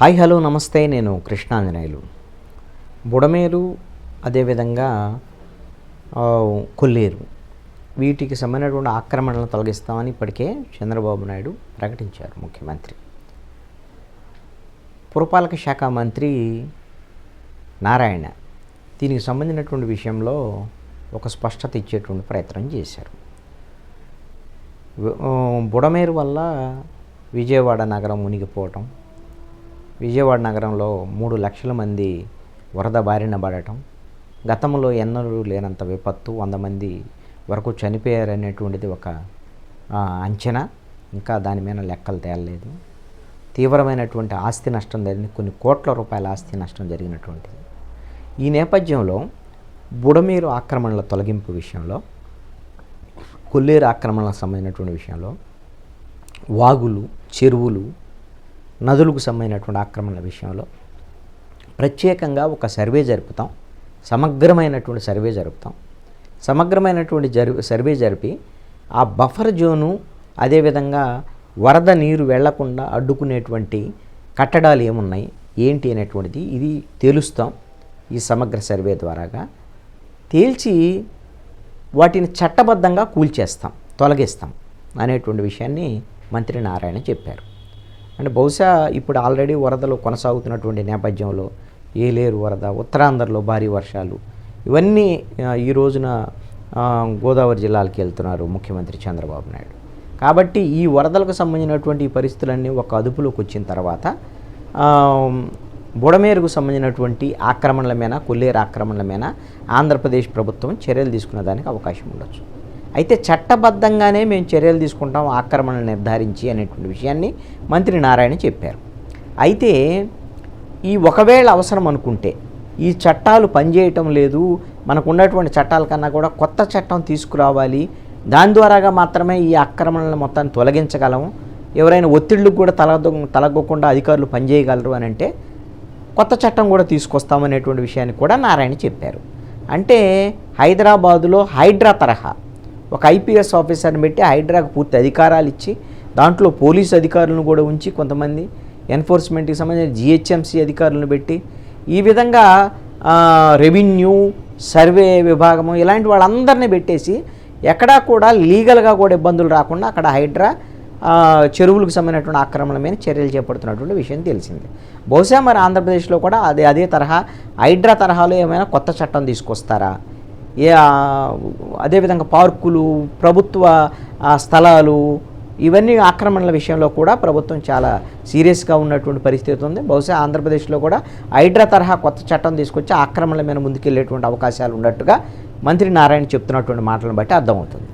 Hi hello నమస్తే. నేను కృష్ణాంజనేయులు. బుడమేరు అదేవిధంగా కొల్లేరు వీటికి సంబంధించినటువంటి ఆక్రమణలను తొలగిస్తామని ఇప్పటికే చంద్రబాబు నాయుడు ప్రకటించారు. ముఖ్యమంత్రి పురపాలక శాఖ మంత్రి నారాయణ దీనికి సంబంధించినటువంటి విషయంలో ఒక స్పష్టత ఇచ్చేటువంటి ప్రయత్నం చేశారు. బుడమేరు వల్ల విజయవాడ నగరం మునిగిపోవటం, విజయవాడ నగరంలో 3 లక్షల మంది వరద బారిన పడటం, గతంలో ఎన్నడూ లేనంత విపత్తు, 100 మంది వరకు చనిపోయారనేటువంటిది ఒక అంచనా. ఇంకా దాని మీద లెక్కలు తేలలేదు. తీవ్రమైనటువంటి ఆస్తి నష్టం జరిగింది, కొన్ని కోట్ల రూపాయల ఆస్తి నష్టం జరిగినటువంటిది. ఈ నేపథ్యంలో బుడమేరు ఆక్రమణల తొలగింపు విషయంలో, కొల్లేరు ఆక్రమణలకు సంబంధించినటువంటి విషయంలో, వాగులు, చెరువులు, నదులకు సంబంధించినటువంటి ఆక్రమణల విషయంలో ప్రత్యేకంగా ఒక సర్వే జరుపుతాం. సమగ్రమైనటువంటి సర్వే జరిపి ఆ బఫర్ జోను, అదేవిధంగా వరద నీరు వెళ్లకుండా అడ్డుకునేటువంటి కట్టడాలు ఏమున్నాయి ఏంటి అనేటువంటిది ఇది తేలుస్తాం. ఈ సమగ్ర సర్వే ద్వారాగా తేల్చి వాటిని చట్టబద్ధంగా కూల్చేస్తాం, తొలగిస్తాం అనేటువంటి విషయాన్ని మంత్రి నారాయణ చెప్పారు. అంటే బహుశా ఇప్పుడు ఆల్రెడీ వరదలు కొనసాగుతున్నటువంటి నేపథ్యంలో ఏలేరు వరద, ఉత్తరాంధ్రలో భారీ వర్షాలు, ఇవన్నీ ఈ రోజున గోదావరి జిల్లాలకు వెళ్తున్నారు ముఖ్యమంత్రి చంద్రబాబు నాయుడు. కాబట్టి ఈ వరదలకు సంబంధించినటువంటి ఈ పరిస్థితులన్నీ ఒక అదుపులోకి వచ్చిన తర్వాత బుడమేరుకు సంబంధించినటువంటి ఆక్రమణల మీద, కొల్లేరు ఆక్రమణల మీద ఆంధ్రప్రదేశ్ ప్రభుత్వం చర్యలు తీసుకునే దానికి అవకాశం ఉండొచ్చు. అయితే చట్టబద్ధంగానే మేము చర్యలు తీసుకుంటాం ఆక్రమణలు నిర్ధారించి అనేటువంటి విషయాన్ని మంత్రి నారాయణ చెప్పారు. అయితే ఈ ఒకవేళ అవసరం అనుకుంటే ఈ చట్టాలు పనిచేయటం లేదు, మనకు ఉన్నటువంటి చట్టాల కన్నా కూడా కొత్త చట్టం తీసుకురావాలి, దాని ద్వారాగా మాత్రమే ఈ ఆక్రమణలను మొత్తాన్ని తొలగించగలము, ఎవరైనా ఒత్తిళ్లకు కూడా తలగొకుండా అధికారులు పనిచేయగలరు అని అంటే కొత్త చట్టం కూడా తీసుకొస్తామనేటువంటి విషయాన్ని కూడా నారాయణ చెప్పారు. అంటే హైదరాబాదులో హైడ్రా తరహా ఒక ఐపీఎస్ ఆఫీసర్ని పెట్టి హైడ్రాకు పూర్తి అధికారాలు ఇచ్చి, దాంట్లో పోలీసు అధికారులను కూడా ఉంచి, కొంతమంది ఎన్ఫోర్స్మెంట్కి సంబంధించిన జిహెచ్ఎంసీ అధికారులను పెట్టి, ఈ విధంగా రెవెన్యూ, సర్వే విభాగము ఇలాంటి వాళ్ళందరినీ పెట్టేసి ఎక్కడా కూడా లీగల్గా కూడా ఇబ్బందులు రాకుండా అక్కడ హైడ్రా చెరువులకు సంబంధించినటువంటి ఆక్రమణ మీద చర్యలు చేపడుతున్నటువంటి విషయం తెలిసింది. బహుశా మరి ఆంధ్రప్రదేశ్లో కూడా అదే తరహా హైడ్రా తరహాలో ఏమైనా కొత్త చట్టం తీసుకొస్తారా? అదేవిధంగా పార్కులు, ప్రభుత్వ స్థలాలు, ఇవన్నీ ఆక్రమణల విషయంలో కూడా ప్రభుత్వం చాలా సీరియస్గా ఉన్నటువంటి పరిస్థితి ఉంది. బహుశా ఆంధ్రప్రదేశ్లో కూడా హైడ్రా తరహా కొత్త చట్టం తీసుకొచ్చి ఆక్రమణల మీద ముందుకెళ్ళేటువంటి అవకాశాలు ఉన్నట్టుగా మంత్రి నారాయణ చెప్తున్నటువంటి మాటలను బట్టి అర్థమవుతుంది.